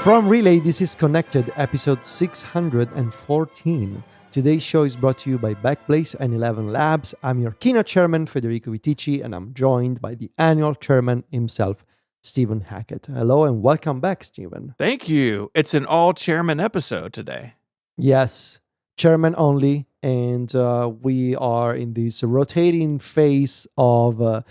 From Relay, this is Connected, episode 614. Today's show is brought to you by Backblaze and 11 Labs. I'm your keynote chairman, Federico Vitici, and I'm joined by the annual chairman himself, Stephen Hackett. Hello and welcome back, Stephen. Thank you. It's an all-chairman episode today. Yes, chairman only, and we are in this rotating phase of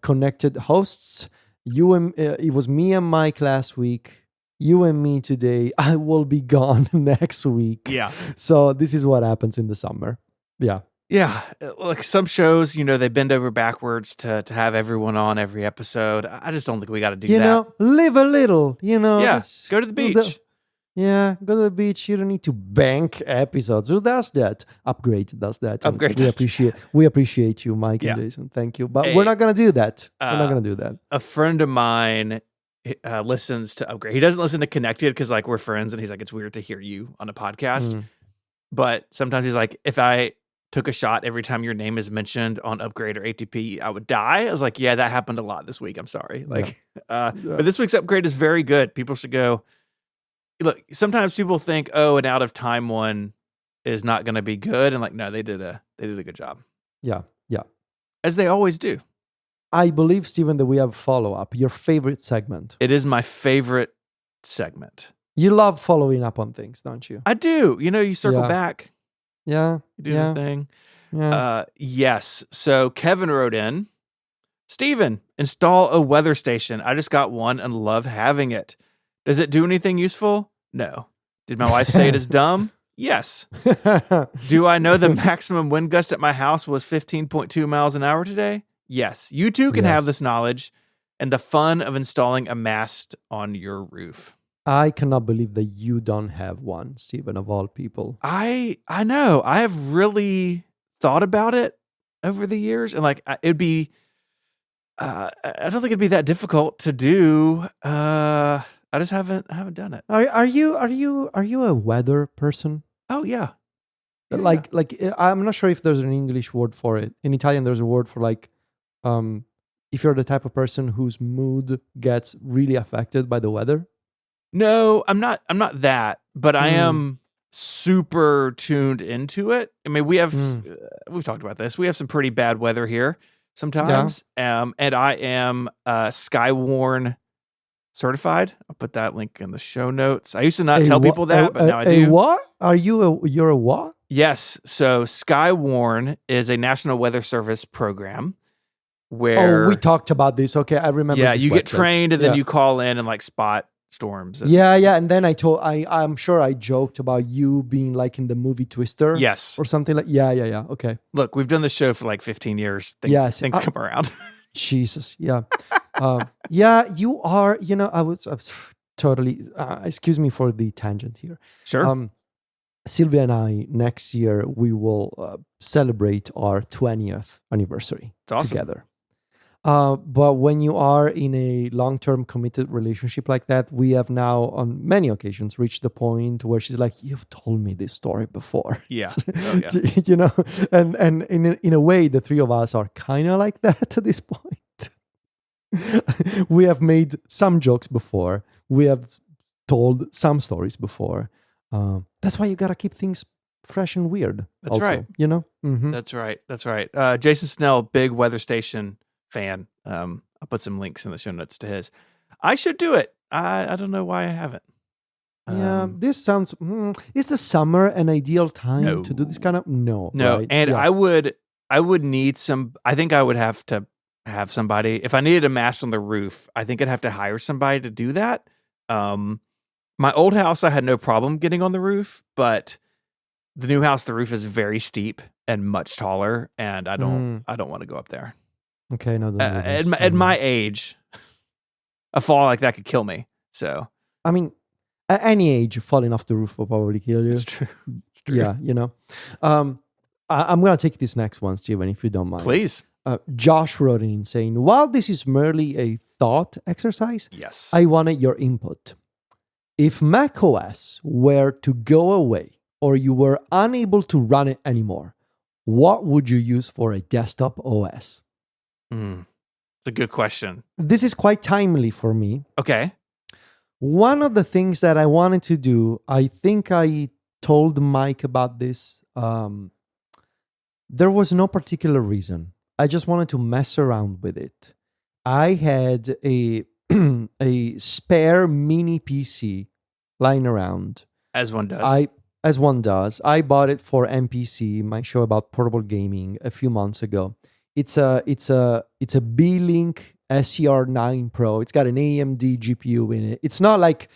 connected hosts. It was me and Mike last week. You and me today. I will be gone next week. Yeah. So this is what happens in the summer. Yeah. Yeah. Like some shows, they bend over backwards to have everyone on every episode. I just don't think we got to do that. Live a little, Yeah. Go to the beach. Go to the beach. You don't need to bank episodes. Who does that? Upgrade does that. Upgrade We appreciate you, Mike and Jason. Thank you. But we're not going to do that. We're not going to do that. A friend of mine listens to Upgrade. He doesn't listen to Connected because we're friends, and he's like, it's weird to hear you on a podcast. But sometimes he's like, if I took a shot every time your name is mentioned on Upgrade or ATP, I would die. I was like, yeah, that happened a lot this week. I'm sorry. But this week's Upgrade is very good. People should go. Look, sometimes people think, an out of time one is not going to be good, and no, they did a good job. Yeah. As they always do. I believe, Stephen, that we have follow-up, your favorite segment. It is my favorite segment. You love following up on things, don't you? I do. You circle back. Yeah. You do the thing. Yeah. Yes. So Kevin wrote in, Stephen, install a weather station. I just got one and love having it. Does it do anything useful? No. Did my wife say it is dumb? Yes. Do I know the maximum wind gust at my house was 15.2 miles an hour today? Yes. You too can have this knowledge and the fun of installing a mast on your roof. I cannot believe that you don't have one, Stephen, of all people. I know. I have really thought about it over the years, and it'd be I don't think it'd be that difficult to do. I just haven't done it. Are you a weather person? Oh yeah. I'm not sure if there's an English word for it. In Italian, there's a word for if you're the type of person whose mood gets really affected by the weather. No, I'm not that, but I am super tuned into it. I mean, we've talked about this. We have some pretty bad weather here sometimes. And I am Skywarn certified. I'll put that link in the show notes. I used to not tell people that, but now I do. What? You're a what? Yes. So Skywarn is a National Weather Service program where we talked about this. Okay, I remember. Yeah, you get trained and then you call in and spot storms. And then I'm sure I joked about you being in the movie Twister. Yes. Or something like. Yeah. Okay. Look, we've done this show for 15 years. Things come around. Jesus. Yeah. You are, I was totally, excuse me for the tangent here. Sure. Sylvia and I, next year, we will celebrate our 20th anniversary together. But when you are in a long-term committed relationship like that, we have now on many occasions reached the point where she's like, you've told me this story before. Yeah. Oh, yeah. And in a way, the three of us are kind of like that at this point. We have made some jokes before. We have told some stories before. That's why you got to keep things fresh and weird. That's also, right. Mm-hmm. That's right. Jason Snell, big weather station fan. I'll put some links in the show notes to his. I should do it. I don't know why I haven't. This sounds. Is the summer an ideal time to do this kind of? No. Right? And I would need some. I think I would have to have somebody. If I needed a mast on the roof, I think I'd have to hire somebody to do that. My old house, I had no problem getting on the roof, but the new house, the roof is very steep and much taller, and I don't want to go up there. Okay, no. At my age, a fall like that could kill me. So, I mean, at any age, falling off the roof will probably kill you. It's true. Yeah, I'm gonna take this next one, Steven, if you don't mind. Please. Josh wrote in saying, while this is merely a thought exercise, yes, I wanted your input. If macOS were to go away or you were unable to run it anymore, what would you use for a desktop OS? It's a good question. This is quite timely for me. Okay. One of the things that I wanted to do, I think I told Mike about this. There was no particular reason. I just wanted to mess around with it. I had a a spare mini PC lying around. As one does. As one does. I bought it for MPC, my show about portable gaming, a few months ago. It's a B-Link SCR9 Pro. It's got an AMD GPU in it. It's not like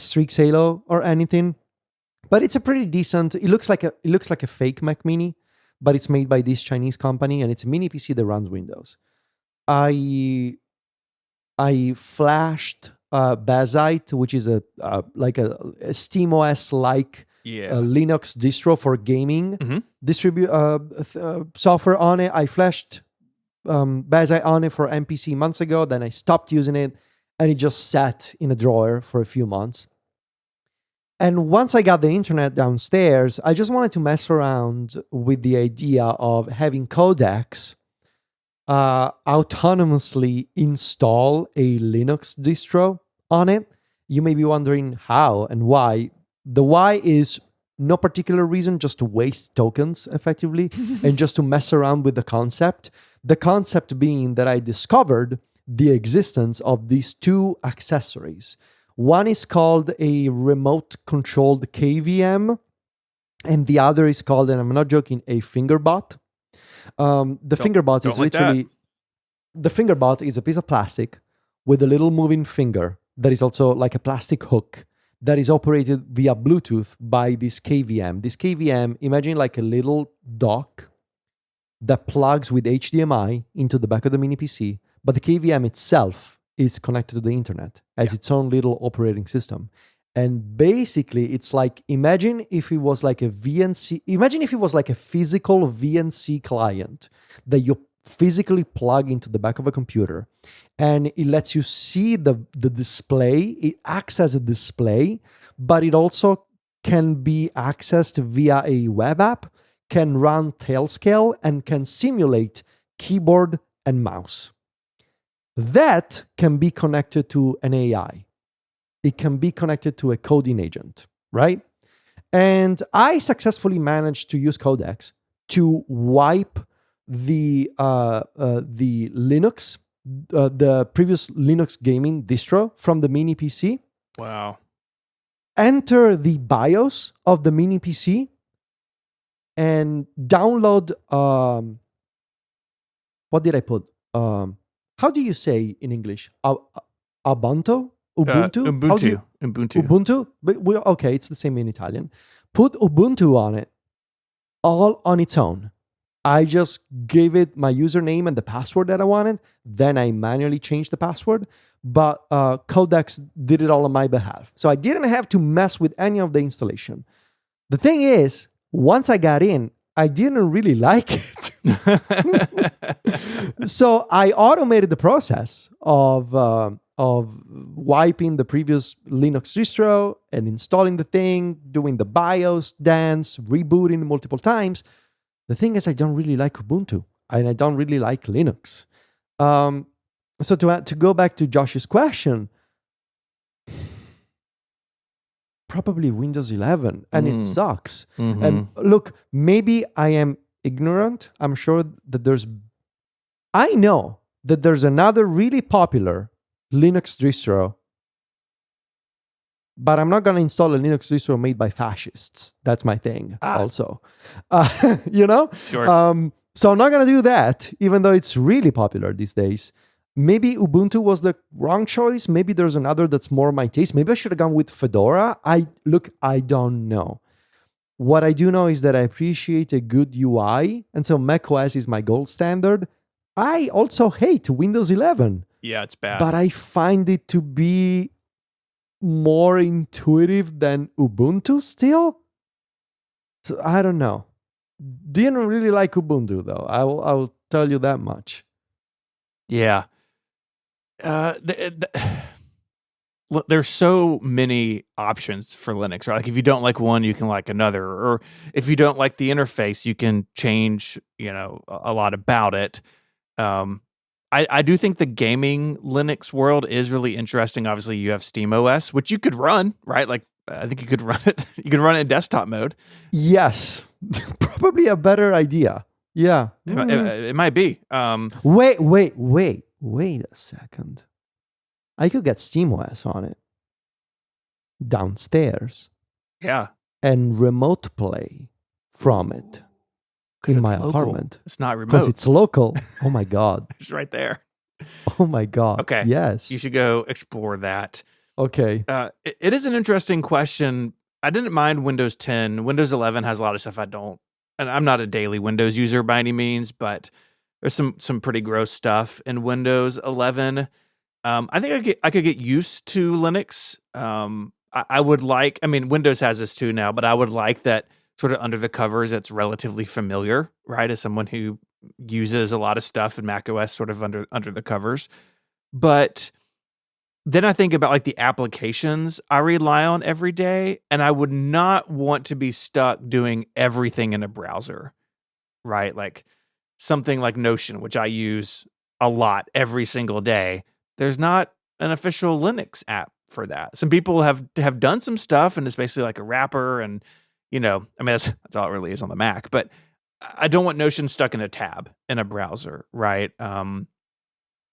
Strix Halo or anything, but it's a pretty decent. It looks like a fake Mac Mini, but it's made by this Chinese company, and it's a mini PC that runs Windows. I flashed Bazite, which is a SteamOS like Linux distro for gaming software on it. I flashed Bazite on it for MPC months ago. Then I stopped using it, and it just sat in a drawer for a few months. And once I got the internet downstairs, I just wanted to mess around with the idea of having codecs autonomously install a Linux distro on it. You may be wondering how and why. The why is no particular reason, just to waste tokens effectively and just to mess around with the concept. The concept being that I discovered the existence of these two accessories. One is called a remote controlled KVM, and the other is called, and I'm not joking, a fingerbot. The fingerbot is literally, the fingerbot is a piece of plastic with a little moving finger that is also like a plastic hook that is operated via Bluetooth by this KVM. This KVM, imagine like a little dock that plugs with HDMI into the back of the mini PC, but the KVM itself is connected to the internet as its own little operating system. And basically, it's like, imagine if it was like a VNC, imagine if it was like a physical VNC client that you physically plug into the back of a computer, and it lets you see the display. It acts as a display, but it also can be accessed via a web app, can run Tailscale, and can simulate keyboard and mouse. That can be connected to an AI. It can be connected to a coding agent, right? And I successfully managed to use codecs to wipe the Linux, the previous Linux gaming distro from the mini PC. Wow. Enter the BIOS of the mini PC and download, what did I put? How do you say in English? Ubuntu? Ubuntu. Ubuntu? But okay, it's the same in Italian. Put Ubuntu on it, all on its own. I just gave it my username and the password that I wanted. Then I manually changed the password. But Codex did it all on my behalf. So I didn't have to mess with any of the installation. The thing is, once I got in, I didn't really like it. So I automated the process of wiping the previous Linux distro and installing the thing, doing the BIOS dance, rebooting multiple times. The thing is, I don't really like Ubuntu, and I don't really like Linux. So to go back to Josh's question, probably Windows 11, and it sucks. Mm-hmm. And look, maybe I am ignorant. I'm sure that I know that there's another really popular Linux distro, but I'm not going to install a Linux distro made by fascists. That's my thing also. Sure. So I'm not going to do that, even though it's really popular these days. Maybe Ubuntu was the wrong choice. Maybe there's another that's more my taste. Maybe I should have gone with Fedora. I don't know. What I do know is that I appreciate a good UI, and so macOS is my gold standard. I also hate Windows 11. Yeah, it's bad. But I find it to be more intuitive than Ubuntu still. So I don't know. Didn't really like Ubuntu though. I will tell you that much. Yeah. There's so many options for Linux, right? Like if you don't like one, you can like another, or if you don't like the interface, you can change, a lot about it. I do think the gaming Linux world is really interesting. Obviously, you have SteamOS, which you could run, right? Like, I think you could run it. You could run it in desktop mode. Yes, probably a better idea. Yeah, it might be. Wait a second. I could get SteamOS on it downstairs. Yeah, and remote play from it in my apartment. It's not remote because it's local. Oh my god! It's right there. Oh my god! Okay. Yes, You should go explore that. Okay. It is an interesting question. I didn't mind Windows 10. Windows 11 has a lot of stuff I don't, and I'm not a daily Windows user by any means, but there's some pretty gross stuff in Windows 11. I think I could get used to Linux. I would like. I mean, Windows has this too now, but I would like that sort of under the covers. It's relatively familiar, right? As someone who uses a lot of stuff in macOS, sort of under the covers, but then I think about like the applications I rely on every day, and I would not want to be stuck doing everything in a browser, right? Like something like Notion, which I use a lot every single day. There's not an official Linux app for that. Some people have done some stuff, and it's basically like a wrapper, and I mean that's all it really is on the Mac. But I don't want Notion stuck in a tab in a browser, right?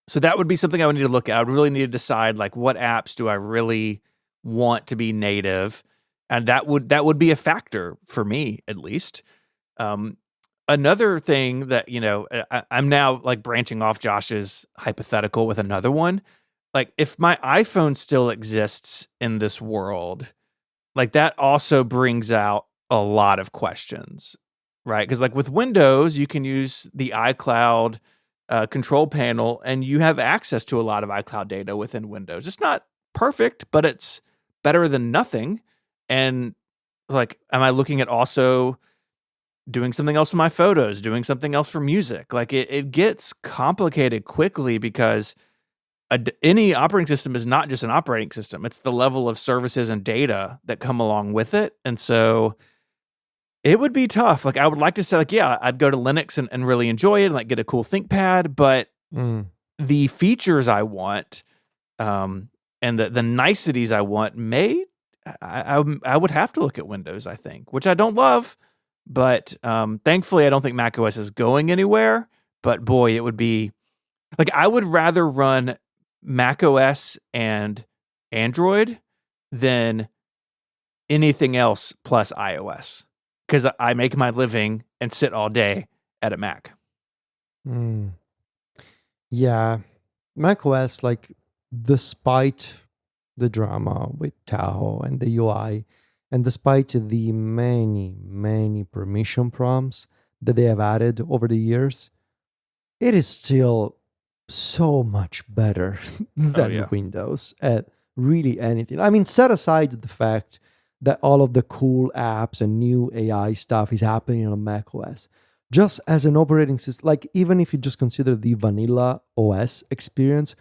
So that would be something I would need to look at. I would really need to decide like what apps do I really want to be native, and that would be a factor for me at least. Another thing that I'm now like branching off Josh's hypothetical with another one. Like if my iPhone still exists in this world, like that also brings out a lot of questions, right? Because like with Windows, you can use the iCloud control panel, and you have access to a lot of iCloud data within Windows. It's not perfect, but it's better than nothing. And like, am I looking at also doing something else with my photos, doing something else for music? Like it gets complicated quickly because any operating system is not just an operating system. It's the level of services and data that come along with it. And so it would be tough. Like I would like to say, like, yeah, I'd go to Linux and really enjoy it and like get a cool ThinkPad, but the features I want, and the niceties I want I would have to look at Windows, I think, which I don't love, but thankfully I don't think macOS is going anywhere. But boy, it would be like I would rather run macOS and Android than anything else plus iOS, because I make my living and sit all day at a Mac. Yeah, macOS, like, despite the drama with Tahoe and the UI, and despite the many permission prompts that they have added over the years, it is still so much better than Windows at really anything. I mean, set aside the fact that all of the cool apps and new AI stuff is happening on macOS. Just as an operating system, like even if you just consider the vanilla OS experience,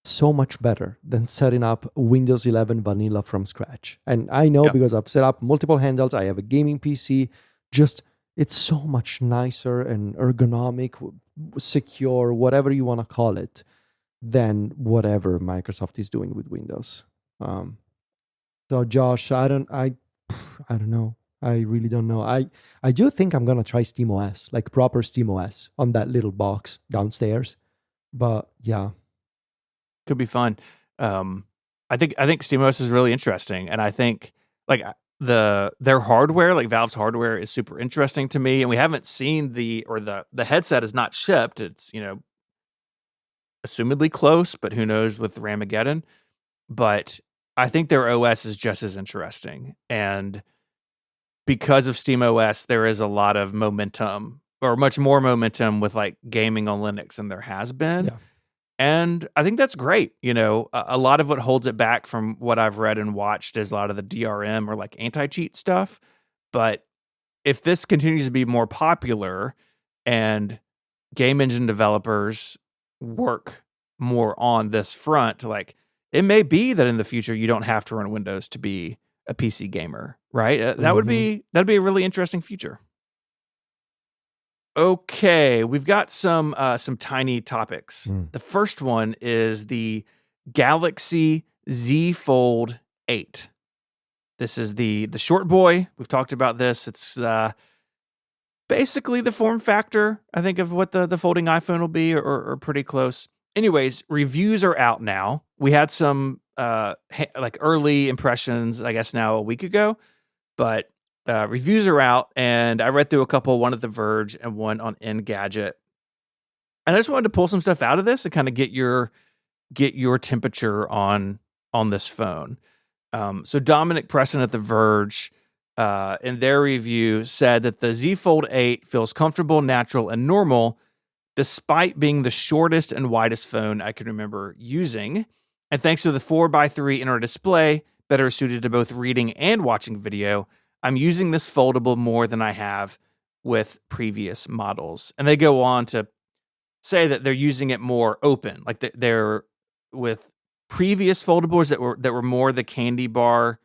so much better than setting up Windows 11 vanilla from scratch. And I know because I've set up multiple handhelds, I have a gaming PC, just it's so much nicer and ergonomic, secure, whatever you want to call it, than whatever Microsoft is doing with Windows. So Josh, I don't know. I really don't know. I do think I'm gonna try SteamOS, like proper SteamOS on that little box downstairs. But yeah, could be fun. I think SteamOS is really interesting, and I think like their hardware, like Valve's hardware, is super interesting to me. And we haven't seen the headset is not shipped. It's assumedly close, but who knows with Ramageddon. But I think their OS is just as interesting, and because of SteamOS, there is a lot of momentum, or much more momentum, with like gaming on Linux than there has been. Yeah. And I think that's great. A lot of what holds it back from what I've read and watched is a lot of the DRM or like anti-cheat stuff. But if this continues to be more popular and game engine developers work more on this front, like it may be that in the future you don't have to run Windows to be a PC gamer, right? That'd be a really interesting future. Okay, we've got some tiny topics. The first one is the Galaxy Z Fold 8. This is the short boy. We've talked about this. It's basically the form factor, I think, of what the folding iPhone will be, or pretty close. Anyways, reviews are out now. We had some like early impressions, I guess, now a week ago, but reviews are out, and I read through a couple, one at The Verge and one on Engadget. And I just wanted to pull some stuff out of this and kind of get your temperature on this phone. So Dominic Preston at The Verge, in their review, said that the Z Fold 8 feels comfortable, natural, and normal, despite being the shortest and widest phone I can remember using. And thanks to the 4x3 inner display, better suited to both reading and watching video, I'm using this foldable more than I have with previous models. And they go on to say that they're using it more open, like they're with previous foldables that were more the candy bar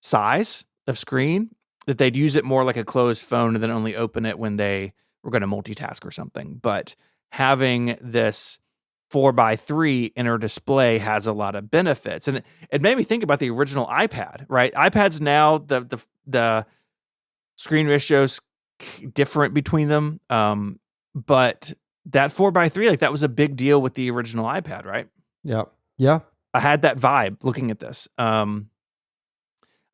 size of screen, that they'd use it more like a closed phone and then only open it when they were going to multitask or something. But having this 4x3 inner display has a lot of benefits. And it made me think about the original iPad, right? iPads now, the screen ratios different between them. But that 4x3, like, that was a big deal with the original iPad, right? Yeah. Yeah. I had that vibe looking at this.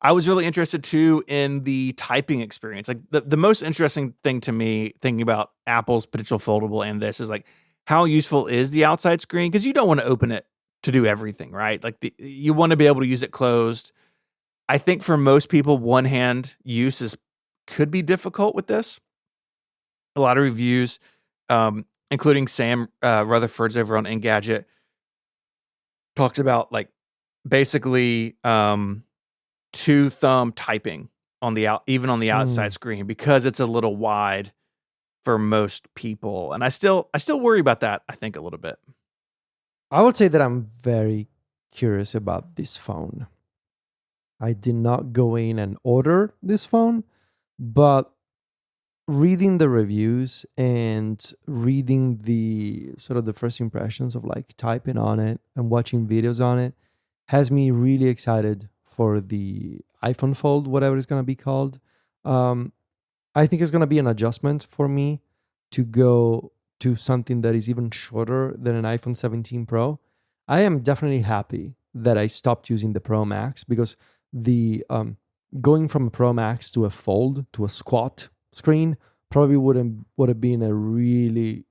I was really interested too in the typing experience. Like the most interesting thing to me, thinking about Apple's potential foldable and this, is like, how useful is the outside screen? Because you don't want to open it to do everything, right? Like you want to be able to use it closed. I think for most people, one-hand use could be difficult with this. A lot of reviews, including Sam Rutherford's over on Engadget, talked about like basically two thumb typing on even on the outside screen, because it's a little wide for most people. And I still worry about that, I think, a little bit. I would say that I'm very curious about this phone. I did not go in and order this phone, but reading the reviews and reading the sort of the first impressions of like typing on it and watching videos on it has me really excited for the iPhone Fold, whatever it's going to be called. I think it's going to be an adjustment for me to go to something that is even shorter than an iPhone 17 Pro. I am definitely happy that I stopped using the Pro Max, because the going from a Pro Max to a Fold to a squat screen probably would have been a really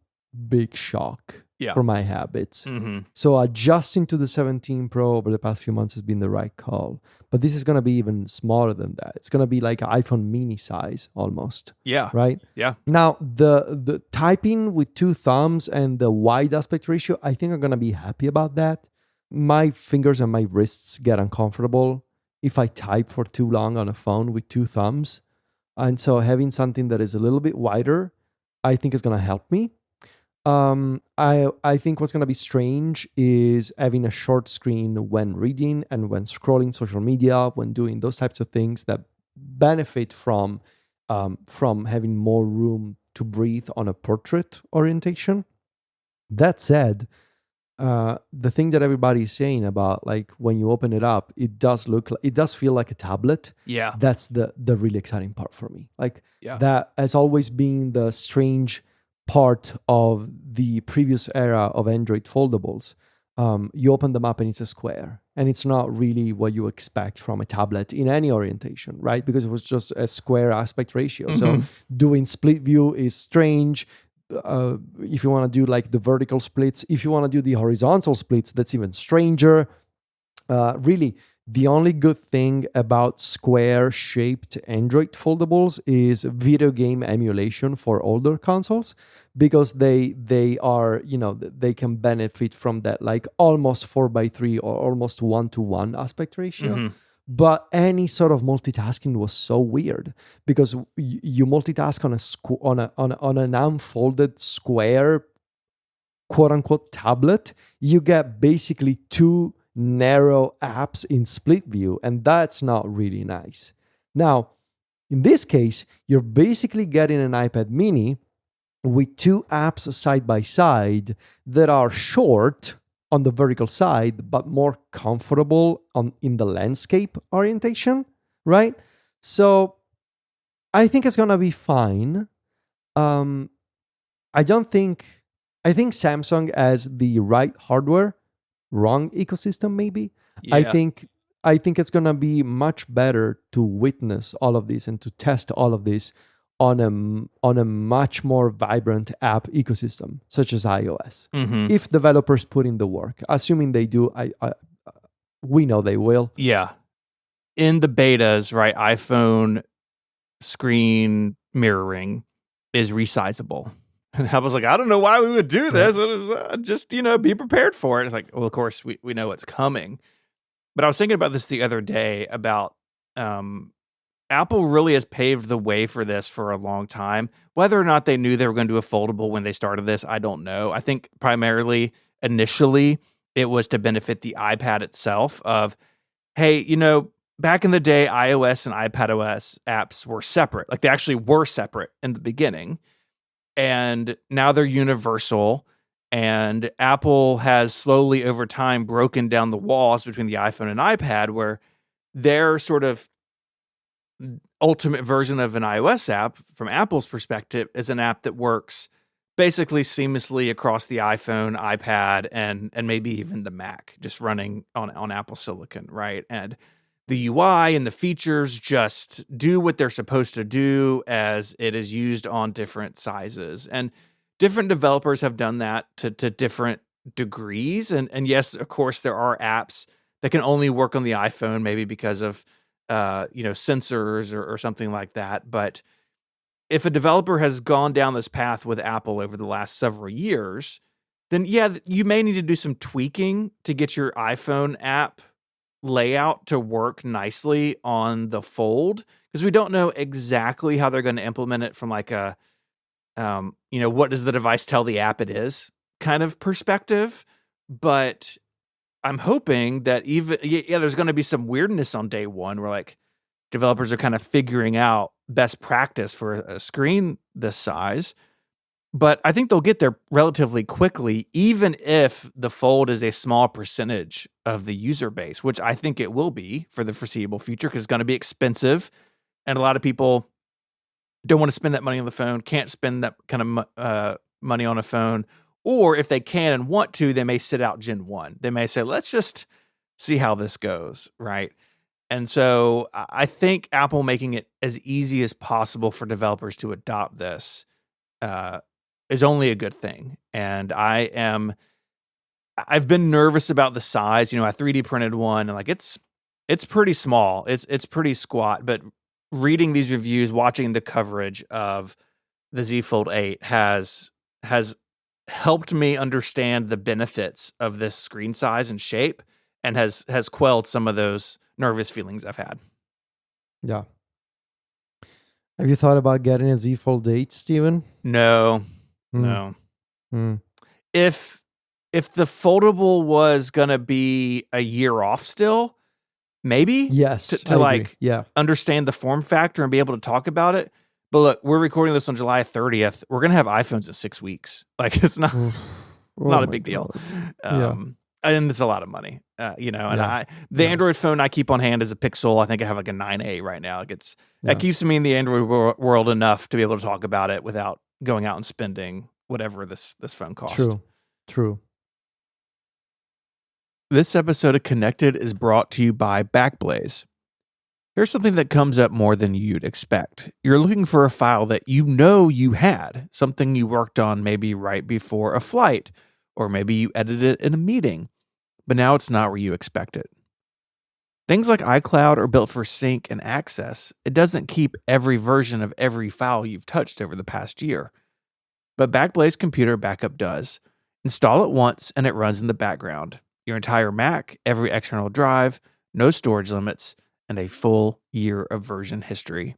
big shock for my habits. Mm-hmm. So adjusting to the 17 Pro over the past few months has been the right call. But this is going to be even smaller than that. It's going to be like an iPhone mini size almost. Yeah. Right? Yeah. Now, the typing with two thumbs and the wide aspect ratio, I think I'm going to be happy about that. My fingers and my wrists get uncomfortable if I type for too long on a phone with two thumbs. And so having something that is a little bit wider, I think is going to help me. I think what's going to be strange is having a short screen when reading and when scrolling social media, when doing those types of things that benefit from having more room to breathe on a portrait orientation. That said, the thing that everybody is saying about like when you open it up, it does feel like a tablet. Yeah. That's the really exciting part for me. Like that has always been the strange part of the previous era of Android foldables. You open them up and it's a square, and it's not really what you expect from a tablet in any orientation, right? Because it was just a square aspect ratio. Mm-hmm. So doing split view is strange. If you want to do like the vertical splits, if you want to do the horizontal splits, that's even stranger. Really, the only good thing about square-shaped Android foldables is video game emulation for older consoles, because they are, they can benefit from that like almost 4x3 or almost 1-to-1 aspect ratio. Mm-hmm. But any sort of multitasking was so weird, because you multitask on an unfolded square, quote unquote tablet. You get basically two narrow apps in split view, and that's not really nice. Now, in this case, you're basically getting an iPad mini with two apps side by side that are short on the vertical side, but more comfortable in the landscape orientation, right? So I think it's gonna be fine. I think Samsung has the right hardware, wrong ecosystem maybe. Yeah. I think it's gonna be much better to witness all of this and to test all of this on a much more vibrant app ecosystem, such as iOS. Mm-hmm. If developers put in the work, assuming they do, we know they will. Yeah. In the betas, right, iPhone screen mirroring is resizable. And I was like, I don't know why we would do this. Just, be prepared for it. It's like, well, of course, we know it's coming. But I was thinking about this the other day about Apple really has paved the way for this for a long time. Whether or not they knew they were going to do a foldable when they started this, I don't know. I think primarily, initially, it was to benefit the iPad itself of, hey, back in the day, iOS and iPadOS apps were separate. Like they actually were separate in the beginning. And now they're universal. And Apple has slowly over time broken down the walls between the iPhone and iPad, where their sort of ultimate version of an iOS app, from Apple's perspective, is an app that works basically seamlessly across the iPhone, iPad, and maybe even the Mac, just running on Apple Silicon, right? And the UI and the features just do what they're supposed to do as it is used on different sizes. And different developers have done that to different degrees. And yes, of course, there are apps that can only work on the iPhone, maybe because of sensors or something like that. But if a developer has gone down this path with Apple over the last several years, then yeah, you may need to do some tweaking to get your iPhone app layout to work nicely on the Fold, because we don't know exactly how they're going to implement it from like a what does the device tell the app it is kind of perspective. But I'm hoping that even there's going to be some weirdness on day one where like developers are kind of figuring out best practice for a screen this size. But I think they'll get there relatively quickly, even if the Fold is a small percentage of the user base, which I think it will be for the foreseeable future, because it's going to be expensive. And a lot of people don't want to spend that money on the phone, can't spend that kind of money on a phone. Or if they can and want to, they may sit out Gen 1. They may say, let's just see how this goes, right? And so I think Apple making it as easy as possible for developers to adopt this is only a good thing. And I've been nervous about the size. I 3D printed one, and like it's pretty small. It's pretty squat. But reading these reviews, watching the coverage of the Z Fold 8 has helped me understand the benefits of this screen size and shape, and has quelled some of those nervous feelings I've had. Yeah. Have you thought about getting a Z Fold 8, Steven? No. If the foldable was gonna be a year off still, maybe yes, to understand the form factor and be able to talk about it. But look, we're recording this on July 30th. We're gonna have iPhones in 6 weeks. Like it's not not a big deal. And it's a lot of money, and the Android phone I keep on hand is a Pixel. I think I have like a 9A right now. Like that keeps me in the Android world enough to be able to talk about it without going out and spending whatever this phone costs. True. This episode of Connected is brought to you by Backblaze. Here's something that comes up more than you'd expect. You're looking for a file that you had, something you worked on maybe right before a flight, or maybe you edited it in a meeting, but now it's not where you expect it. Things like iCloud are built for sync and access. It doesn't keep every version of every file you've touched over the past year. But Backblaze Computer Backup does. Install it once and it runs in the background. Your entire Mac, every external drive, no storage limits, and a full year of version history.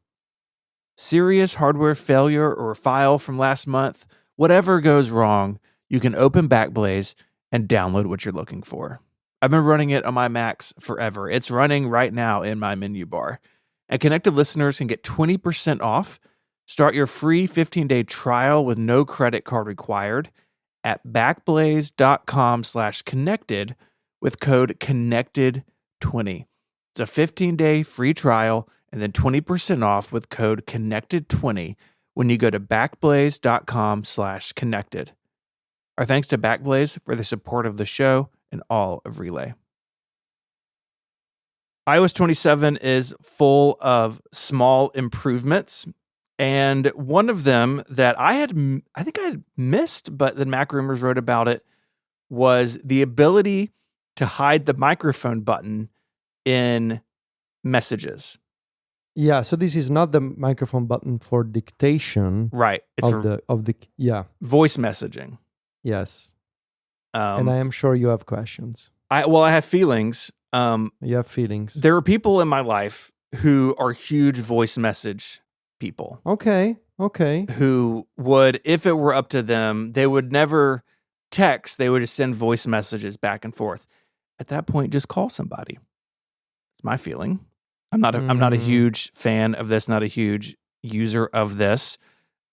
Serious hardware failure or a file from last month, whatever goes wrong, you can open Backblaze and download what you're looking for. I've been running it on my Macs forever. It's running right now in my menu bar. And Connected listeners can get 20% off Start your free 15-day trial with no credit card required at backblaze.com/connected with code connected20. It's a 15-day free trial and then 20% off with code connected20 when you go to backblaze.com/connected. Our thanks to Backblaze for the support of the show and all of Relay. iOS 27 is full of small improvements. And one of them that I think I had missed, but then Mac Rumors wrote about it, was the ability to hide the microphone button in messages. Yeah, so this is not the microphone button for dictation. Right. It's of the voice messaging. Yes. And I am sure you have questions. I have feelings. You have feelings. There are people in my life who are huge voice message people. Okay. Who would, if it were up to them, they would never text. They would just send voice messages back and forth. At that point, just call somebody. It's my feeling. I'm not a huge fan of this, not a huge user of this.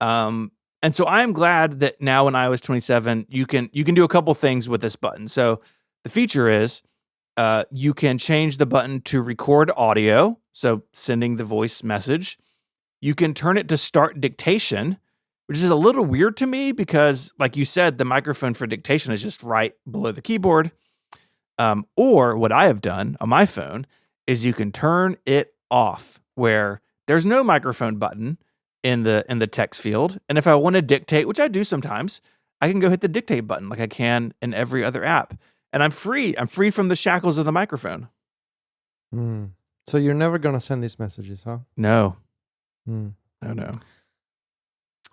And so I am glad that now in iOS 27, you can do a couple things with this button. So the feature is you can change the button to record audio, so sending the voice message. You can turn it to start dictation, which is a little weird to me because, like you said, the microphone for dictation is just right below the keyboard. Or what I have done on my phone is you can turn it off where there's no microphone button in the text field. And if I want to dictate, which I do sometimes, I can go hit the dictate button like I can in every other app. And I'm free. I'm free from the shackles of the microphone. So you're never going to send these messages, huh? No. No.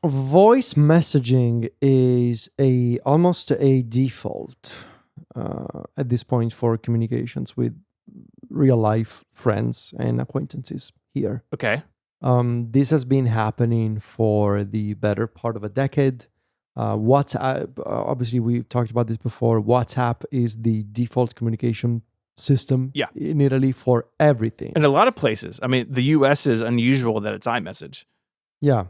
Voice messaging is almost a default at this point for communications with real life friends and acquaintances here. Okay. This has been happening for the better part of a decade. WhatsApp, obviously we talked about this before. WhatsApp is the default communication system in Italy for everything. In a lot of places. I mean, the US is unusual that it's iMessage. Yeah.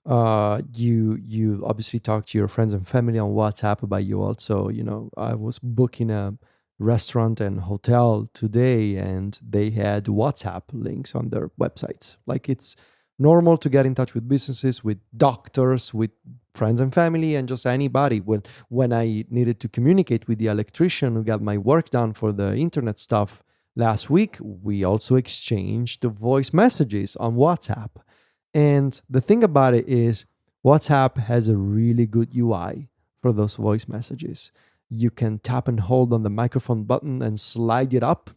You obviously talk to your friends and family on WhatsApp, but you also, I was booking a restaurant and hotel today and they had WhatsApp links on their websites. Like it's normal to get in touch with businesses, with doctors, with friends and family, and just anybody. When I needed to communicate with the electrician who got my work done for the internet stuff last week, we also exchanged the voice messages on WhatsApp. And the thing about it is WhatsApp has a really good UI for those voice messages. You can tap and hold on the microphone button and slide it up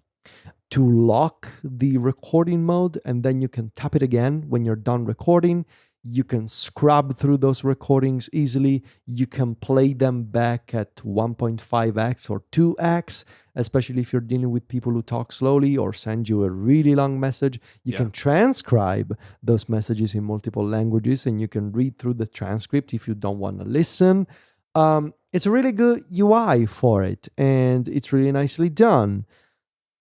to lock the recording mode, and then you can tap it again when you're done recording. You can scrub through those recordings easily. You can play them back at 1.5x or 2x, especially if you're dealing with people who talk slowly or send you a really long message. You can transcribe those messages in multiple languages, and you can read through the transcript if you don't want to listen. It's a really good UI for it, and it's really nicely done.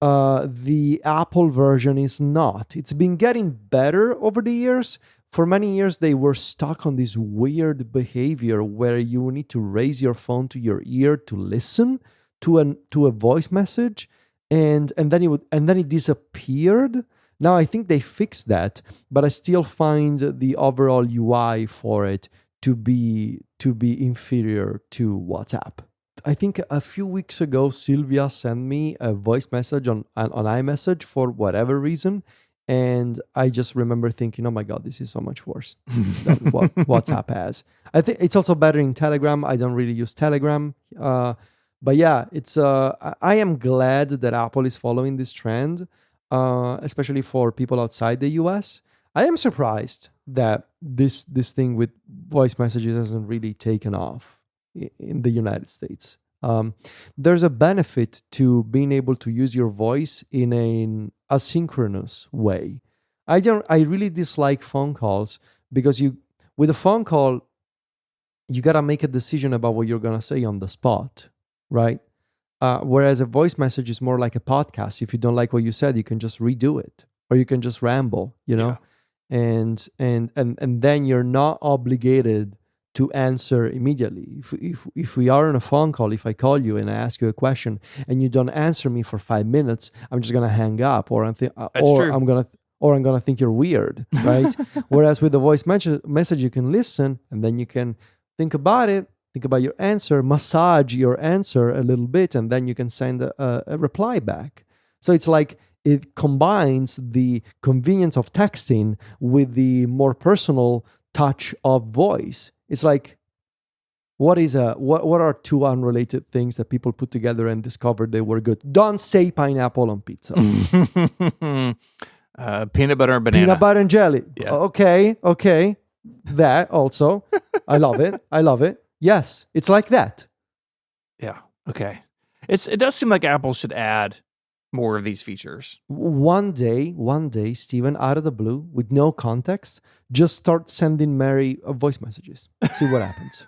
The Apple version is not. It's been getting better over the years. For many years, they were stuck on this weird behavior where you need to raise your phone to your ear to listen to a voice message, and then it disappeared. Now I think they fixed that, but I still find the overall UI for it to be inferior to WhatsApp. I think a few weeks ago, Sylvia sent me a voice message on iMessage for whatever reason. And I just remember thinking, oh my God, this is so much worse than what WhatsApp has. I think it's also better in Telegram. I don't really use Telegram. But yeah, I am glad that Apple is following this trend, especially for people outside the US. I am surprised that this thing with voice messages hasn't really taken off in the United States. There's a benefit to being able to use your voice in an asynchronous way. I really dislike phone calls because with a phone call, you gotta make a decision about what you're gonna say on the spot, right? Whereas a voice message is more like a podcast. If you don't like what you said, you can just redo it, or you can just ramble, and then you're not obligated to answer immediately. If we are on a phone call, if I call you and I ask you a question and you don't answer me for 5 minutes, I'm just gonna hang up, or I'm gonna think you're weird, right? Whereas with the voice message, you can listen and then you can think about it, think about your answer, massage your answer a little bit, and then you can send a reply back. So it's like it combines the convenience of texting with the more personal touch of voice. It's like, what are two unrelated things that people put together and discovered they were good? Don't say pineapple on pizza. Peanut butter and banana. Peanut butter and jelly. Yeah. Okay. That also. I love it. Yes, it's like that. Yeah. Okay. It does seem like Apple should add more of these features. One day, Steven, out of the blue, with no context, just start sending Mary voice messages. See what happens.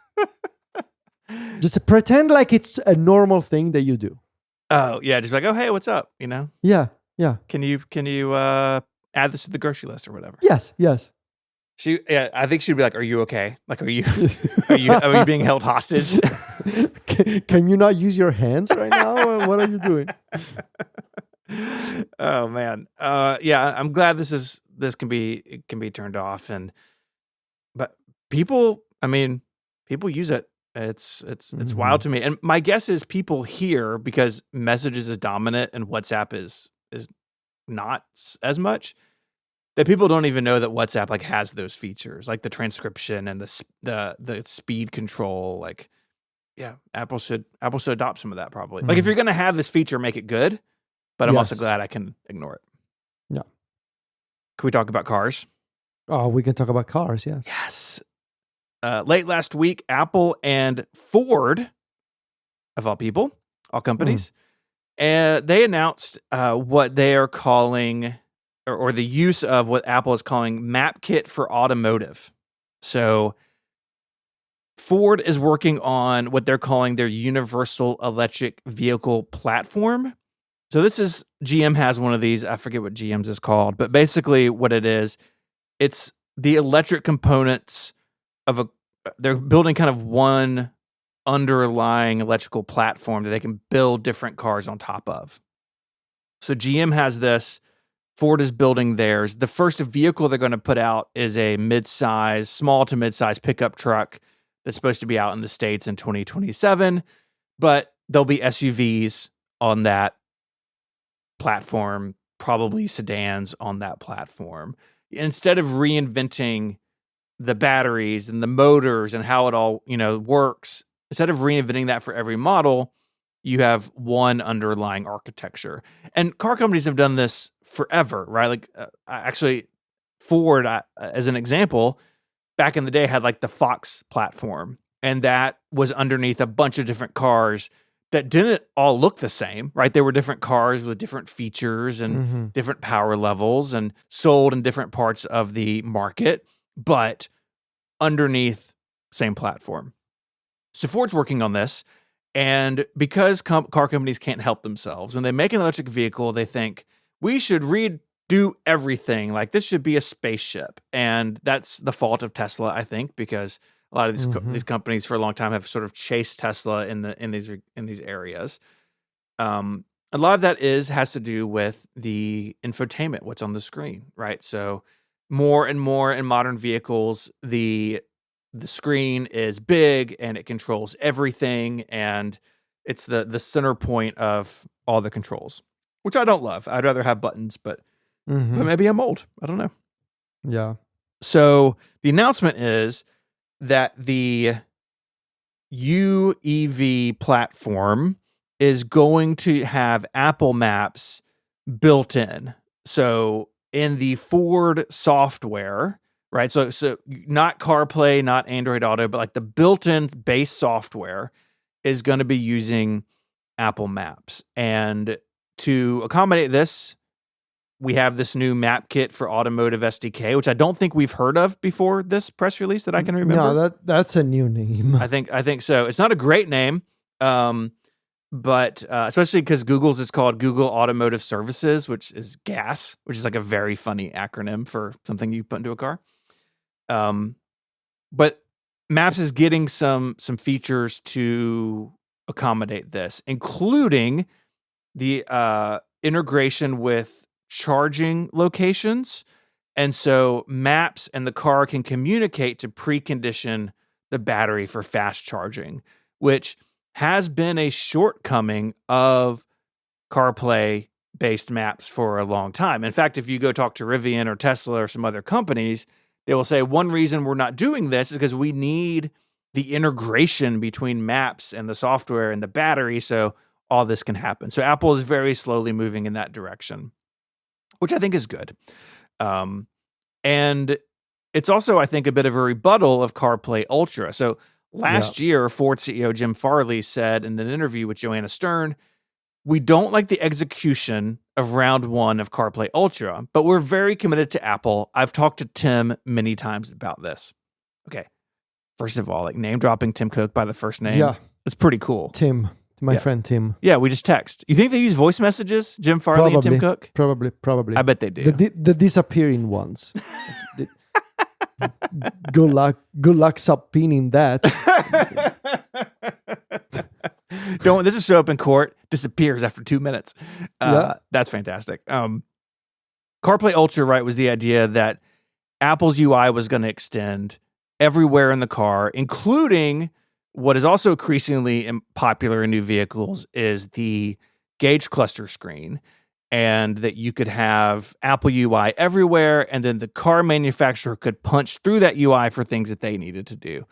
Just pretend like it's a normal thing that you do. Oh, yeah. Just like, oh, hey, what's up? You know? Yeah. Can you add this to the grocery list or whatever? Yes. I think she'd be like, "Are you okay? Like, are you being held hostage? Can you not use your hands right now? What are you doing?" Oh man, yeah. I'm glad this can be turned off, but people use it. It's wild to me. And my guess is people here, because messages is dominant and WhatsApp is not as much, that people don't even know that WhatsApp like has those features, like the transcription and the speed control. Like, yeah, Apple should adopt some of that probably. Like, if you're gonna have this feature, make it good. But I'm also glad I can ignore it. Yeah. Can we talk about cars? Oh, we can talk about cars. Yes. Yes. Late last week, Apple and Ford, of all people, all companies, they announced what they are calling, or the use of what Apple is calling MapKit for automotive. So Ford is working on what they're calling their universal electric vehicle platform. So GM has one of these. I forget what GM's is called, but basically what it is, it's the electric components they're building kind of one underlying electrical platform that they can build different cars on top of. So GM has this, Ford is building theirs. The first vehicle they're going to put out is a small to mid-size pickup truck that's supposed to be out in the States in 2027, but there'll be SUVs on that platform, probably sedans on that platform. Instead of reinventing the batteries and the motors and how it all, works, instead of reinventing that for every model, you have one underlying architecture. And car companies have done this forever, right? Like, actually, Ford, as an example, back in the day had like the Fox platform, and that was underneath a bunch of different cars that didn't all look the same, right? There were different cars with different features and different power levels and sold in different parts of the market, but underneath same platform. So Ford's working on this, and because car companies can't help themselves, when they make an electric vehicle, they think, we should redo everything. Like, this should be a spaceship. And that's the fault of Tesla, I think, because a lot of these companies for a long time have sort of chased Tesla in these areas. A lot of that has to do with the infotainment, what's on the screen, right? So more and more in modern vehicles, the screen is big and it controls everything, and it's the center point of all the controls, which I don't love. I'd rather have buttons, but maybe I'm old. I don't know. Yeah. So the announcement is that the UEV platform is going to have Apple Maps built in. So in the Ford software, right? So not CarPlay, not Android Auto, but like the built-in base software is going to be using Apple Maps. And to accommodate this, we have this new MapKit for Automotive SDK, which I don't think we've heard of before this press release that I can remember. No, that's a new name. I think so. It's not a great name, but but especially because Google's is called Google Automotive Services, which is GAS, which is like a very funny acronym for something you put into a car. But Maps is getting some features to accommodate this, including the integration with charging locations. And so Maps and the car can communicate to precondition the battery for fast charging, which has been a shortcoming of CarPlay-based maps for a long time. In fact, if you go talk to Rivian or Tesla or some other companies, they will say one reason we're not doing this is because we need the integration between Maps and the software and the battery so all this can happen. So Apple is very slowly moving in that direction, which I think is good. And it's also, I think, a bit of a rebuttal of CarPlay Ultra. So last year, Ford CEO Jim Farley said in an interview with Joanna Stern, we don't like the execution of round one of CarPlay Ultra, but we're very committed to Apple. I've talked to Tim many times about this. Okay. First of all, like name dropping Tim Cook by the first name. Yeah. It's pretty cool. Tim, my friend Tim. Yeah, we just text. You think they use voice messages, Jim Farley and Tim Cook? Probably. I bet they do. The disappearing ones. Good luck subpoenaing that. Don't this is show up in court, disappears after 2 minutes. That's fantastic. CarPlay Ultra, right, was the idea that Apple's UI was going to extend everywhere in the car, including what is also increasingly popular in new vehicles is the gauge cluster screen, and that you could have Apple UI everywhere, and then the car manufacturer could punch through that UI for things that they needed to do.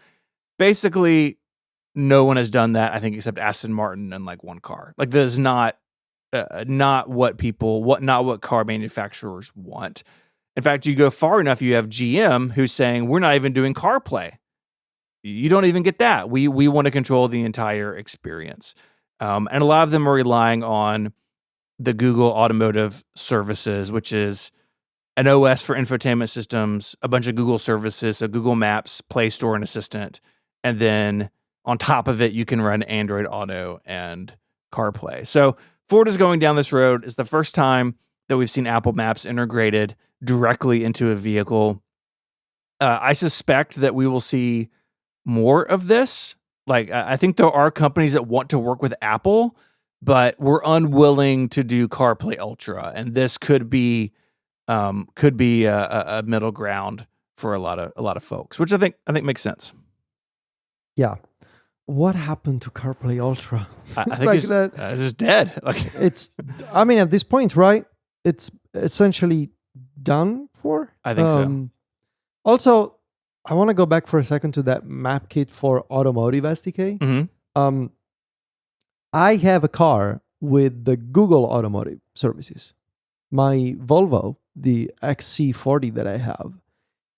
Basically, no one has done that, I think, except Aston Martin and like one car. Like, that is not what car manufacturers want. In fact, you go far enough, you have GM who's saying, we're not even doing CarPlay. You don't even get that. We want to control the entire experience. And a lot of them are relying on the Google Automotive Services, which is an OS for infotainment systems, a bunch of Google services, so Google Maps, Play Store, and Assistant. And then on top of it, you can run Android Auto and CarPlay. So Ford is going down this road. It's the first time that we've seen Apple Maps integrated directly into a vehicle. I suspect that we will see more of this. Like, I think there are companies that want to work with Apple, but we're unwilling to do CarPlay Ultra, and this could be a middle ground for a lot of folks, which I think makes sense. Yeah. What happened to CarPlay Ultra? I think like it's just dead. Like I mean, at this point, right? It's essentially done for. I think so. Also, I want to go back for a second to that map kit for automotive SDK. Mm-hmm. I have a car with the Google Automotive Services. My Volvo, the XC40 that I have,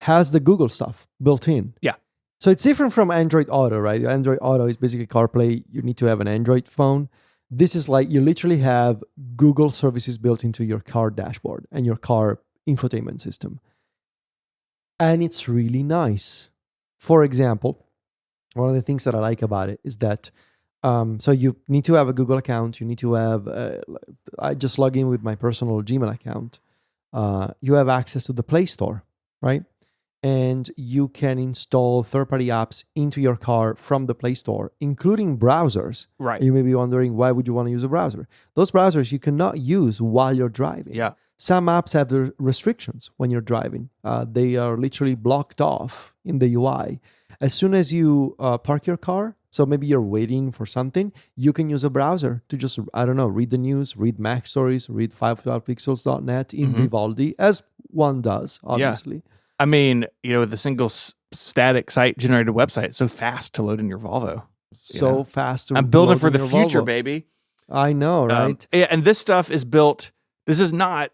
has the Google stuff built in. Yeah. So it's different from Android Auto, right? Android Auto is basically CarPlay. You need to have an Android phone. This is like you literally have Google services built into your car dashboard and your car infotainment system. And it's really nice. For example, one of the things that I like about it is that so you need to have a Google account. You need to have, I just log in with my personal Gmail account. You have access to the Play Store, right? And you can install third-party apps into your car from the Play Store, including browsers. Right. You may be wondering, why would you want to use a browser? Those browsers you cannot use while you're driving. Yeah. Some apps have the restrictions when you're driving. They are literally blocked off in the UI. As soon as you park your car, so maybe you're waiting for something, you can use a browser to just, read the news, read Mac stories, read 512pixels.net in Vivaldi, as one does, obviously. Yeah. I mean, with a single static site generated website, it's so fast to load in your Volvo. So fast to I'm building for load the in your future, Volvo. baby. I know, right? And this stuff is built, this is not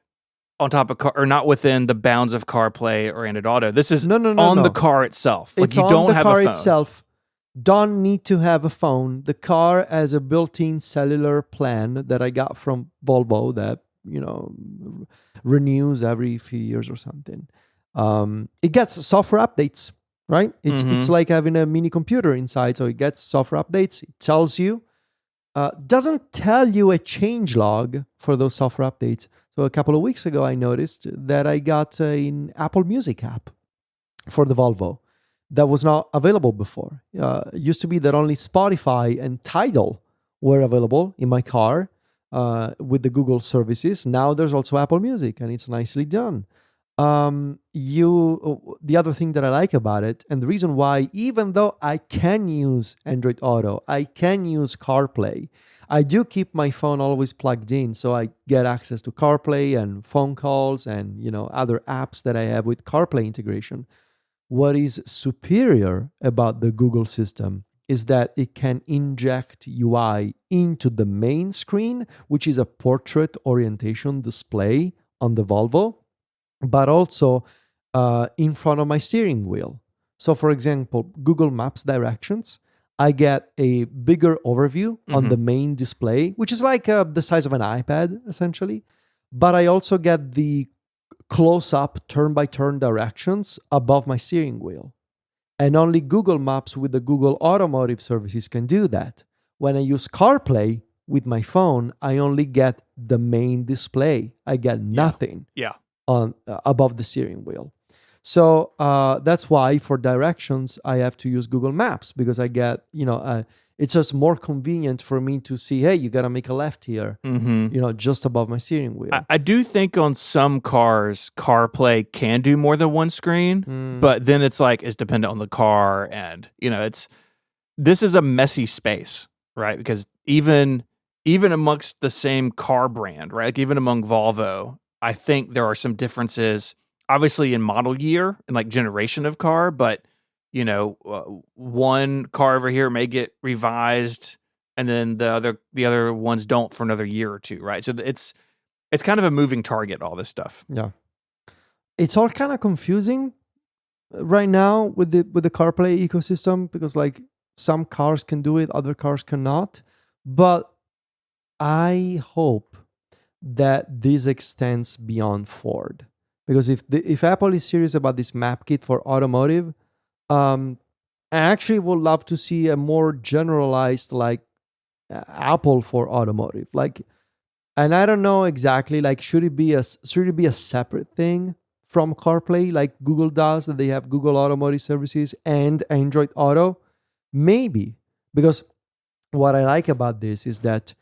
on top of car, or not within the bounds of CarPlay or Android Auto. This is on the car itself. Like, it's you on don't the have car a phone. itself. Don't need to have a phone. The car has a built-in cellular plan that I got from Volvo that, renews every few years or something. It gets software updates, right? It's like having a mini computer inside. So it gets software updates. It tells you doesn't tell you a change log for those software updates. So a couple of weeks ago, I noticed that I got an Apple Music app for the Volvo that was not available before. It used to be that only Spotify and Tidal were available in my car with the Google services. Now there's also Apple Music, and it's nicely done. The other thing that I like about it, and the reason why, even though I can use Android Auto, I can use CarPlay, I do keep my phone always plugged in, so I get access to CarPlay and phone calls and other apps that I have with CarPlay integration. What is superior about the Google system is that it can inject UI into the main screen, which is a portrait orientation display on the Volvo, but also in front of my steering wheel. So, for example, Google Maps directions, I get a bigger overview on the main display, which is like the size of an iPad, essentially. But I also get the close-up turn-by-turn directions above my steering wheel. And only Google Maps with the Google Automotive services can do that. When I use CarPlay with my phone, I only get the main display. I get nothing. On above the steering wheel. So that's why for directions, I have to use Google Maps, because I get, it's just more convenient for me to see, hey, you got to make a left here, just above my steering wheel. I do think on some cars, CarPlay can do more than one screen, but then it's dependent on the car. And, this is a messy space, right? Because even amongst the same car brand, right? Like even among Volvo, I think there are some differences, obviously in model year and generation of car, but one car over here may get revised, and then the other ones don't for another year or two, right? So it's kind of a moving target, all this stuff. Yeah, it's all kind of confusing right now with the CarPlay ecosystem, because some cars can do it, other cars cannot. But I hope that this extends beyond Ford, because if Apple is serious about this map kit for automotive, I actually would love to see a more generalized Apple for automotive. And I don't know exactly, should it be a separate thing from CarPlay like Google does, that they have Google Automotive Services and Android Auto? Maybe, because what I like about this is that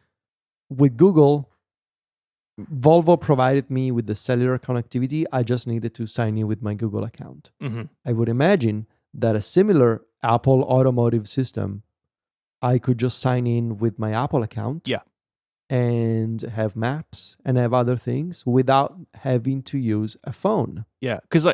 with Google, Volvo provided me with the cellular connectivity. I just needed to sign in with my Google account. I would imagine that a similar Apple automotive system, I could just sign in with my Apple account. And have maps and have other things without having to use a phone. Yeah, because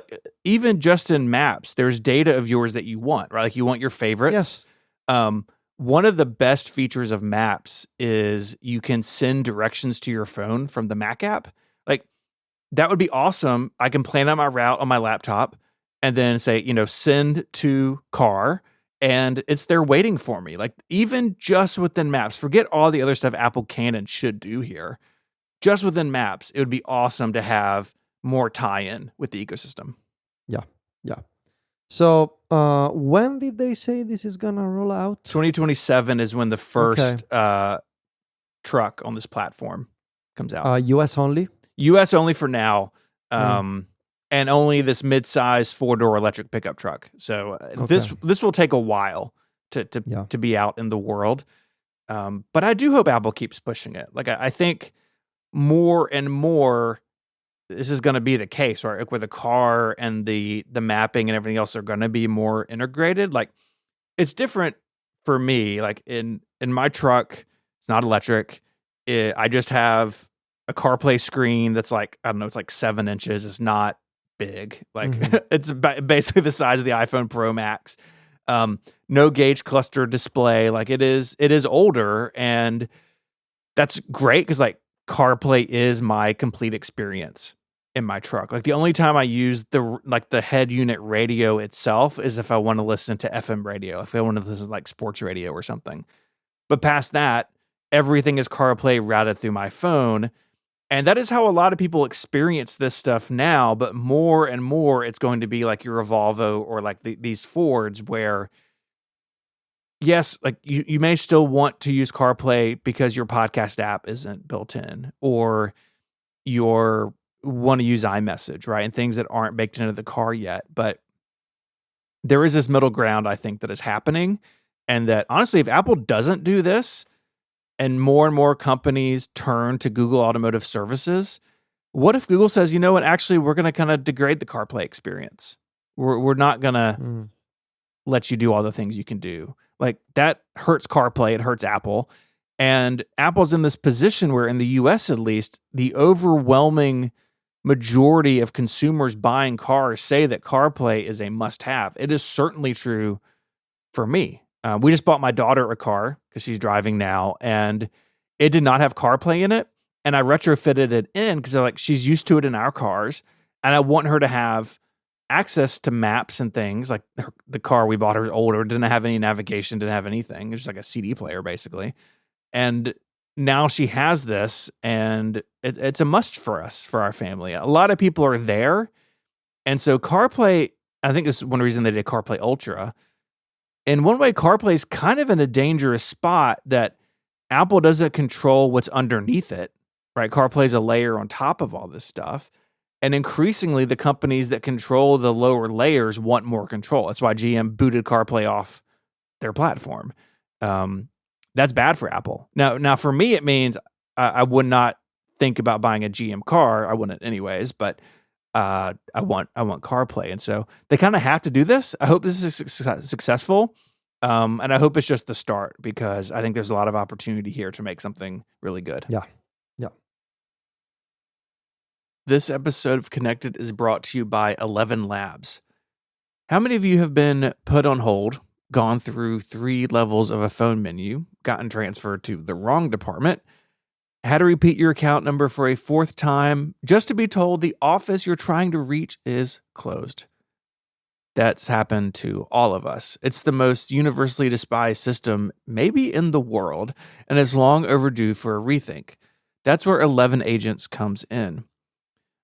even just in maps, there's data of yours that you want, right? You want your favorites. Yes. One of the best features of maps is you can send directions to your phone from the Mac app. That would be awesome. I can plan out my route on my laptop and then say, send to car, and it's there waiting for me. Even just within maps, forget all the other stuff Apple can and should do here. Just within maps, it would be awesome to have more tie-in with the ecosystem. Yeah. So when did they say this is going to roll out? 2027 is when the first truck on this platform comes out. US only? US only for now. And only this mid-size 4-door electric pickup truck. So this will take a while to be out in the world. But I do hope Apple keeps pushing it. I think more and more this is going to be the case, right? Where the car and the mapping and everything else are going to be more integrated. It's different for me. In my truck, it's not electric. I just have a CarPlay screen that's I don't know, it's 7 inches. It's not big. It's basically the size of the iPhone Pro Max. No gauge cluster display. It is older, and that's great because CarPlay is my complete experience in my truck. The only time I use the head unit radio itself is if I want to listen to FM radio, if I want to listen to sports radio or something. But past that, everything is CarPlay routed through my phone. And that is how a lot of people experience this stuff now, but more and more it's going to be your Volvo or these Fords, where yes, like you may still want to use CarPlay because your podcast app isn't built in, or you want to use iMessage, right? And things that aren't baked into the car yet. But there is this middle ground, I think, that is happening. And that honestly, if Apple doesn't do this and more companies turn to Google Automotive Services, what if Google says, you know what, actually, we're going to kind of degrade the CarPlay experience. We're not going to let you do all the things you can do. Like, that hurts CarPlay. It hurts Apple. And Apple's in this position where, in the US at least, the overwhelming majority of consumers buying cars say that CarPlay is a must-have. It is certainly true for me. We just bought my daughter a car because she's driving now, and it did not have CarPlay in it. And I retrofitted it in because like she's used to it in our cars, and I want her to have access to maps and things. Like the car we bought her was older, didn't have any navigation, didn't have anything. It was just like a CD player basically. And now she has this, and it's a must for us, for our family. A lot of people are there. And so CarPlay, I think this is one reason they did CarPlay Ultra. In one way, CarPlay is kind of in a dangerous spot that Apple doesn't control what's underneath it, right? CarPlay is a layer on top of all this stuff. And increasingly, the companies that control the lower layers want more control. That's why GM booted CarPlay off their platform. That's bad for Apple. Now for me, it means I would not think about buying a GM car. I wouldn't anyways, but I want CarPlay. And so they kind of have to do this. I hope this is successful. And I hope it's just the start, because I think there's a lot of opportunity here to make something really good. Yeah. This episode of Connected is brought to you by 11 Labs. How many of you have been put on hold, gone through 3 levels of a phone menu, gotten transferred to the wrong department, had to repeat your account number for a 4th time just to be told the office you're trying to reach is closed? That's happened to all of us. It's the most universally despised system maybe in the world, and it's long overdue for a rethink. That's where 11 Agents comes in.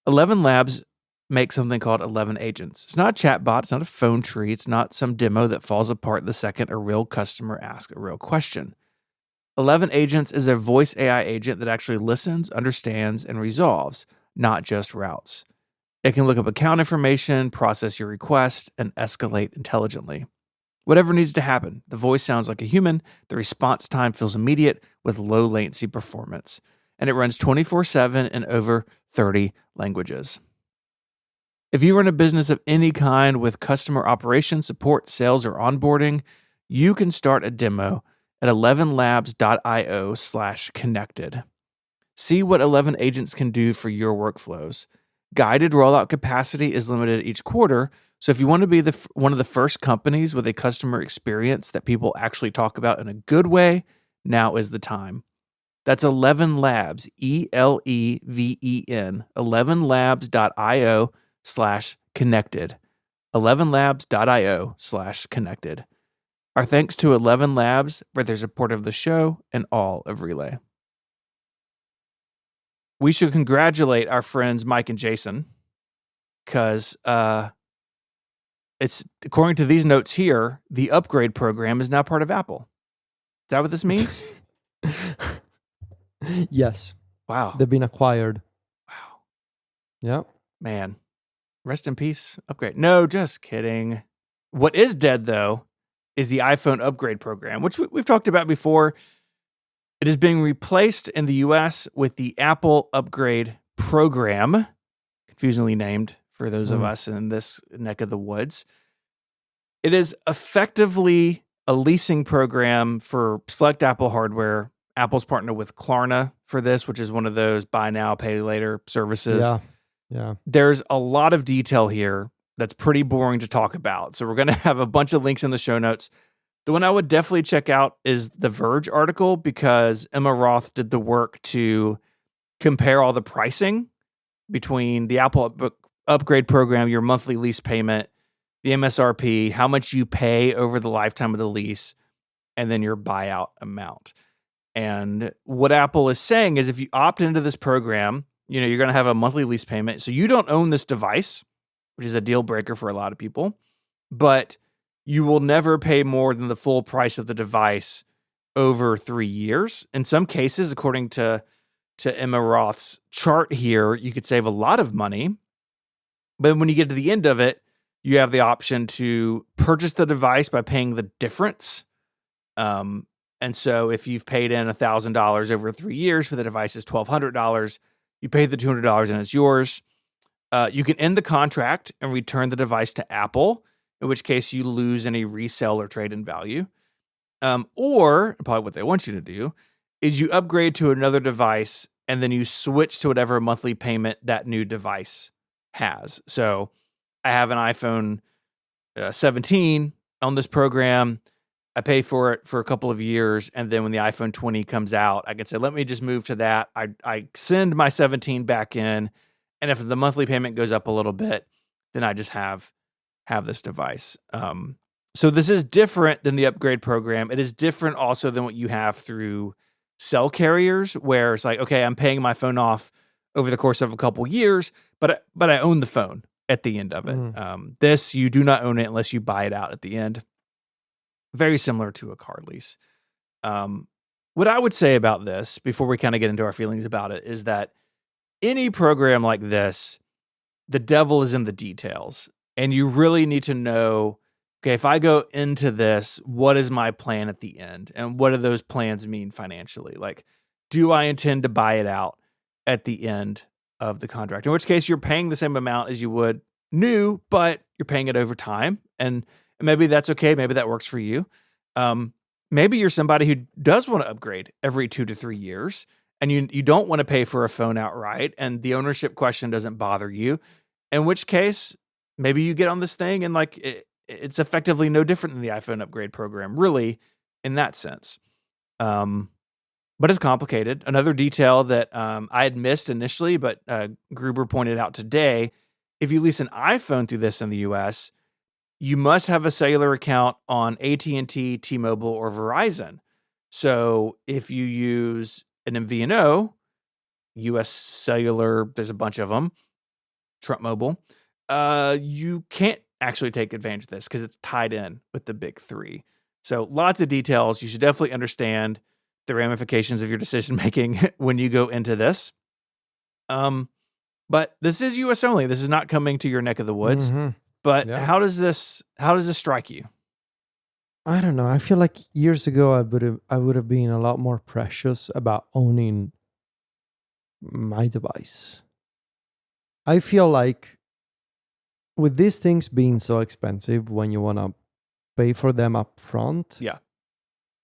11 Labs make something called 11 Agents. It's not a chatbot. It's not a phone tree. It's not some demo that falls apart the second a real customer asks a real question. 11 Agents is a voice AI agent that actually listens, understands, and resolves, not just routes. It can look up account information, process your request, and escalate intelligently. Whatever needs to happen, the voice sounds like a human, the response time feels immediate with low latency performance, and it runs 24/7 in over 30 languages. If you run a business of any kind with customer operations, support, sales, or onboarding, you can start a demo at 11labs.io/connected. See what 11 Agents can do for your workflows. Guided rollout capacity is limited each quarter, so if you want to be one of the first companies with a customer experience that people actually talk about in a good way, now is the time. That's 11 Labs, ELEVEN, 11labs.io/connected, 11labs.io/connected. Our thanks to 11 Labs for their support of the show and all of Relay. We should congratulate our friends Mike and Jason, because it's, according to these notes here, the upgrade program is now part of Apple. Is that what this means? Yes. Wow. They've been acquired. Wow. Yeah. Man. Rest in peace. Upgrade. No, just kidding. What is dead, though, is the iPhone upgrade program, which we've talked about before. It is being replaced in the US with the Apple upgrade program, confusingly named for those of us in this neck of the woods. It is effectively a leasing program for select Apple hardware. Apple's partnered with Klarna for this, which is one of those buy now, pay later services. Yeah. There's a lot of detail here that's pretty boring to talk about. So we're going to have a bunch of links in the show notes. The one I would definitely check out is the Verge article, because Emma Roth did the work to compare all the pricing between the Apple upgrade program, your monthly lease payment, the MSRP, how much you pay over the lifetime of the lease, and then your buyout amount. And what Apple is saying is, if you opt into this program, you're going to have a monthly lease payment. So you don't own this device, which is a deal breaker for a lot of people. But you will never pay more than the full price of the device over 3 years. In some cases, according to Emma Roth's chart here, you could save a lot of money. But when you get to the end of it, you have the option to purchase the device by paying the difference. And so if you've paid in $1,000 over 3 years, but the device is $1,200, you pay the $200 and it's yours. You can end the contract and return the device to Apple, in which case you lose any resale or trade-in value. Or probably what they want you to do is you upgrade to another device and then you switch to whatever monthly payment that new device has. So I have an iPhone 17 on this program. I pay for it for a couple of years, and then when the iPhone 20 comes out, I can say, let me just move to that. I send my 17 back in, and if the monthly payment goes up a little bit, then I just have this device. So this is different than the upgrade program. It is different also than what you have through cell carriers, where it's like, okay, I'm paying my phone off over the course of a couple years, but I own the phone at the end of it. This, you do not own it unless you buy it out at the end. Very similar to a car lease. What I would say about this, before we kind of get into our feelings about it, is that any program like this, the devil is in the details. And you really need to know, okay, if I go into this, what is my plan at the end? And what do those plans mean financially? Like, do I intend to buy it out at the end of the contract? In which case, you're paying the same amount as you would new, but you're paying it over time. And maybe that's okay. Maybe that works for you. Maybe you're somebody who does want to upgrade every 2 to 3 years, and you don't want to pay for a phone outright, and the ownership question doesn't bother you. In which case, maybe you get on this thing, and like it's effectively no different than the iPhone upgrade program, really, in that sense. But it's complicated. Another detail that I had missed initially, but Gruber pointed out today: if you lease an iPhone through this in the U.S., you must have a cellular account on AT&T, T-Mobile, or Verizon. So if you use an MVNO, US Cellular, there's a bunch of them, Trump Mobile, you can't actually take advantage of this because it's tied in with the big three. So lots of details. You should definitely understand the ramifications of your decision-making when you go into this. But this is US only. This is not coming to your neck of the woods. Mm-hmm. But Yeah. how does this strike you? I don't know. I feel like years ago I would have been a lot more precious about owning my device. I feel like with these things being so expensive when you want to pay for them up front. Yeah.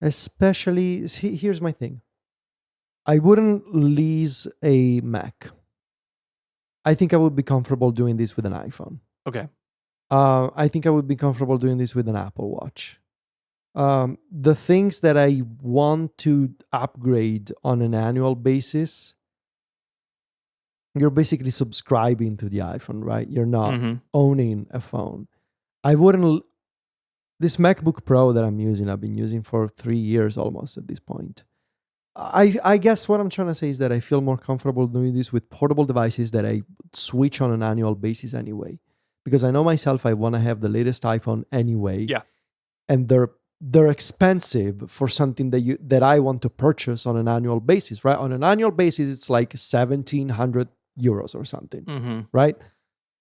Especially, here's my thing. I wouldn't lease a Mac. I think I would be comfortable doing this with an iPhone. Okay. I think I would be comfortable doing this with an Apple Watch. The things that I want to upgrade on an annual basis, you're basically subscribing to the iPhone, right? You're not owning a phone. I wouldn't. This MacBook Pro that I'm using, I've been using for 3 years almost at this point. I guess what I'm trying to say is that I feel more comfortable doing this with portable devices that I switch on an annual basis anyway. Because I know myself, I want to have the latest iPhone anyway. Yeah. And they're expensive for something that I want to purchase on an annual basis, right? On an annual basis, it's like 1,700 euros or something, right?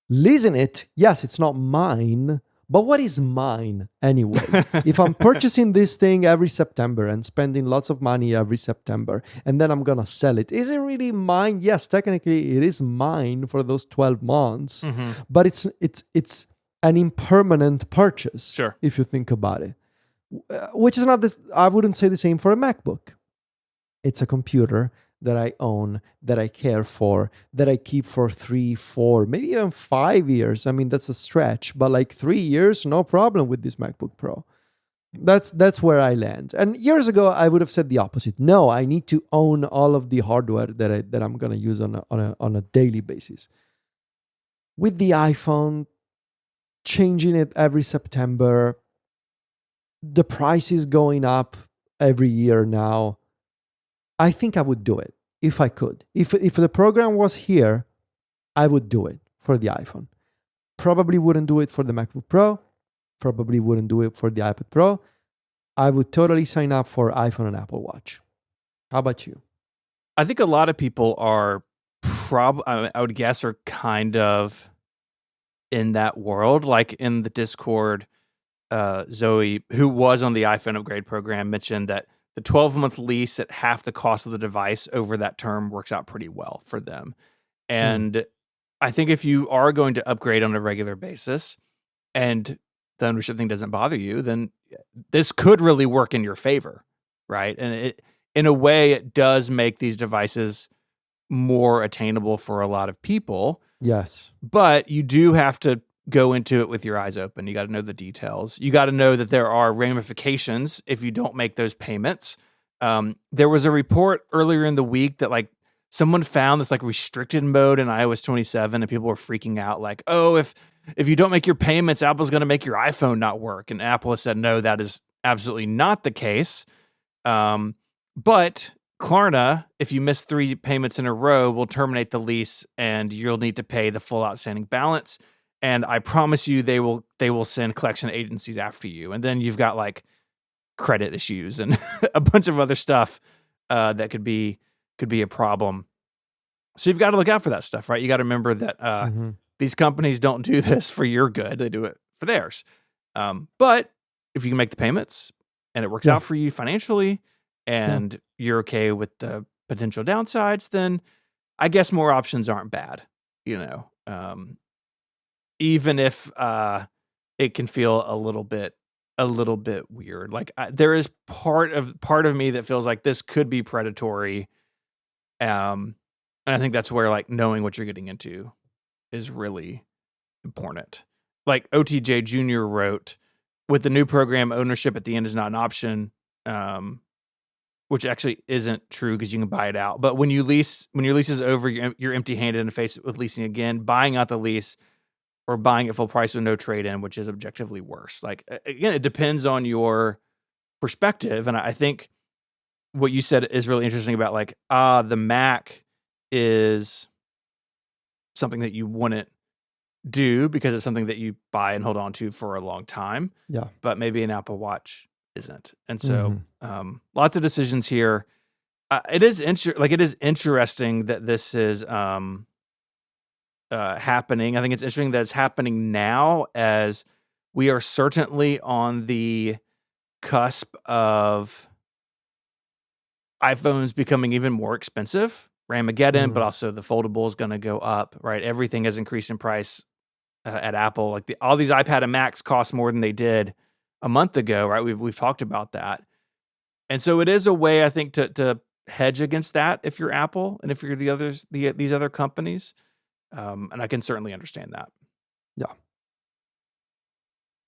Leasing it, yes, it's not mine, but what is mine anyway? If I'm purchasing this thing every September and spending lots of money every September, and then I'm going to sell it, is it really mine? Yes, technically it is mine for those 12 months, but it's an impermanent purchase, sure, if you think about it. Which is not this, I wouldn't say the same for a MacBook. It's a computer that I own, that I care for, that I keep for 3, 4, maybe even 5 years. I mean, that's a stretch, but like 3 years, no problem with this MacBook Pro. That's where I land. And years ago, I would have said the opposite. No, I need to own all of the hardware that I'm going to use on a daily basis. With the iPhone, changing it every September, the price is going up every year now. I think I would do it if I could. If the program was here, I would do it for the iPhone. Probably wouldn't do it for the MacBook Pro. probably wouldn't do it for the iPad Pro. I would totally sign up for iPhone and Apple Watch. How about you? I think a lot of people are I would guess are kind of in that world. Like in the Discord, Zoe, who was on the iPhone upgrade program, mentioned that the 12-month lease at half the cost of the device over that term works out pretty well for them. And I think if you are going to upgrade on a regular basis and the ownership thing doesn't bother you, then this could really work in your favor, right? And it, in a way, it does make these devices more attainable for a lot of people. Yes. But you do have to go into it with your eyes open. You got to know the details. You got to know that there are ramifications if you don't make those payments. There was a report earlier in the week that like someone found this like restricted mode in iOS 27 and people were freaking out like, oh, if you don't make your payments, Apple's going to make your iPhone not work. And Apple has said, no, that is absolutely not the case. But Klarna, if you miss 3 payments in a row, will terminate the lease and you'll need to pay the full outstanding balance. And I promise you they will send collection agencies after you. And then you've got like credit issues and a bunch of other stuff that could be a problem. So you've got to look out for that stuff, right? You got to remember that these companies don't do this for your good. They do it for theirs. But if you can make the payments and it works out for you financially and you're okay with the potential downsides, then I guess more options aren't bad, you know, even if it can feel a little bit weird. Like there is part of me that feels like this could be predatory. And I think that's where like knowing what you're getting into is really important. Like OTJ Jr. wrote, with the new program, ownership at the end is not an option, which actually isn't true because you can buy it out. But when your lease is over, you're empty-handed and faced with leasing again, buying out the lease or buying it full price with no trade-in, which is objectively worse. Like, again, it depends on your perspective. And I think what you said is really interesting about like, the Mac is something that you wouldn't do because it's something that you buy and hold on to for a long time. Yeah. But maybe an Apple Watch isn't. And so lots of decisions here. It is interesting that this is happening. I think it's interesting that it's happening now as we are certainly on the cusp of iPhones becoming even more expensive. Ramageddon, but also the foldable is going to go up, right? Everything has increased in price at Apple. Like all these iPad and Macs cost more than they did a month ago, right? We've talked about that. And so it is a way, I think, to hedge against that if you're Apple and if you're these other companies. And I can certainly understand that. Yeah.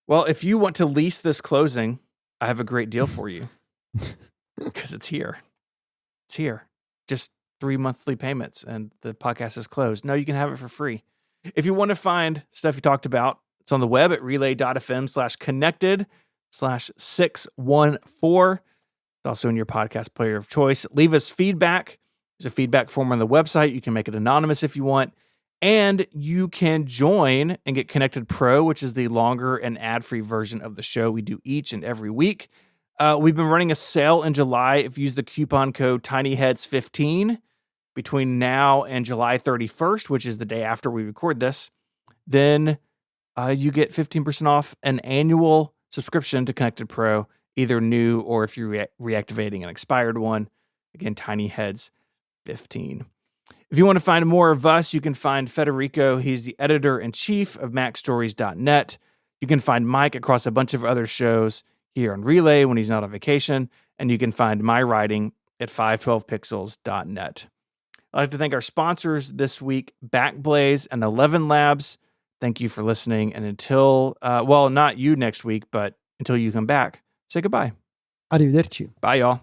Well, if you want to lease this closing, I have a great deal for you because it's here. It's here. Just 3 monthly payments and the podcast is closed. No, you can have it for free. If you want to find stuff you talked about, it's on the web at relay.fm/connected/614. It's also in your podcast player of choice. Leave us feedback. There's a feedback form on the website. You can make it anonymous if you want. And you can join and get Connected Pro, which is the longer and ad-free version of the show we do each and every week. We've been running a sale in July. If you use the coupon code TinyHeads15 between now and July 31st, which is the day after we record this, then you get 15% off an annual subscription to Connected Pro, either new or if you're reactivating an expired one. Again, TinyHeads15. If you want to find more of us, you can find Federico. He's the editor-in-chief of MacStories.net. You can find Mike across a bunch of other shows here on Relay when he's not on vacation. And you can find my writing at 512pixels.net. I'd like to thank our sponsors this week, Backblaze and 11 Labs. Thank you for listening. And until, not you next week, but until you come back, say goodbye. Arrivederci. Bye, y'all.